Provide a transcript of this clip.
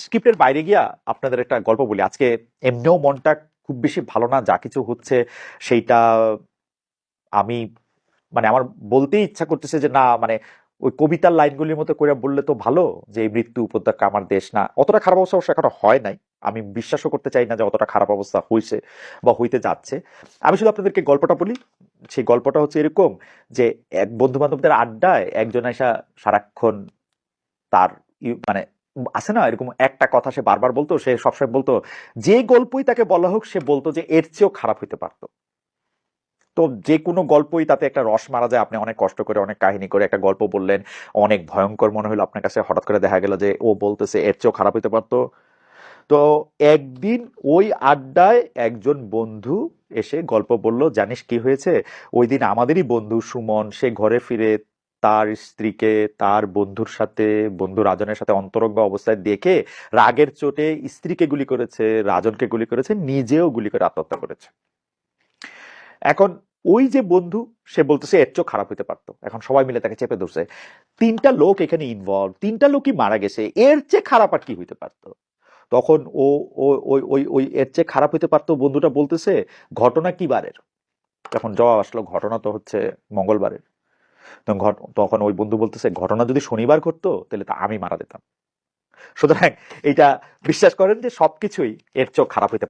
স্ক্রিপ্টের বাইরে গিয়া আপনাদের একটা গল্প বলি। আজকে এমনিও মনটা খুব বেশি ভালো না, যা কিছু হচ্ছে সেইটা আমি মানে আমার বলতেই ইচ্ছা করতেছে যে না, মানে ওই কবিতার লাইনগুলির মতো করে বললে তো ভালো, যে এই মৃত্যু উপত্যকা আমার দেশ না। অতটা খারাপ অবস্থা অবশ্য এখনো হয় নাই, আমি বিশ্বাসও করতে চাই না যে অতটা খারাপ অবস্থা হয়েছে বা হইতে যাচ্ছে। আমি শুধু আপনাদেরকে গল্পটা বলি। সেই গল্পটা হচ্ছে এরকম যে এক বন্ধু বান্ধবদের আড্ডায় একজন এসা সারাক্ষণ তার মানে আছে না এরকম একটা কথা সে বারবার বলতো, সে সবসময় বলতো যে গল্পই তাকে বলা হোক সে বলতো যে এর চেয়েও খারাপ হইতে পারতো। তো যে কোনো গল্পই তাতে একটা রস মারা যায়। আপনি অনেক কষ্ট করে অনেক কাহিনী করে একটা গল্প বললেন, অনেক ভয়ঙ্কর মনে হলো আপনার কাছে, হঠাৎ করে দেখা গেল যে ও বলতেছে এর চেয়েও খারাপ হইতে পারতো। তো একদিন ওই আড্ডায় একজন বন্ধু এসে গল্প বলল, জানিস কি হয়েছে? ওই দিন আমাদেরই বন্ধু সুমন সে ঘরে ফিরে তার স্ত্রীকে তার বন্ধুর সাথে, বন্ধু রাজনের সাথে অন্তরঙ্গ অবস্থায় দেখে রাগের চোটে স্ত্রীকে গুলি করেছে, রাজনকে গুলি করেছে, নিজেও গুলি করে আত্মহত্যা করেছে। এখন ওই যে বন্ধু সে বলতেছে এর চেয়েও খারাপ হইতে পারতো। এখন সবাই মিলে তাকে চেপে ধরছে, তিনটা লোক এখানে ইনভলভ, তিনটা লোকই মারা গেছে, এর চেয়ে খারাপ আর কি হইতে পারতো? তখন ও ওই ওই ওই এর চেয়ে খারাপ হইতে পারতো বন্ধুটা বলতেছে, ঘটনা কি বারের? তখন জবাব আসলো, ঘটনা তো হচ্ছে মঙ্গলবারের। তখন ওই বন্ধু বলতেছে, ঘটনা যদি শনিবার ঘটতো তাহলে তো আমি মারা যেতাম। সুতরাং এইটা বিশ্বাস করেন যে সবকিছুই এর চেয়েও খারাপ হইতে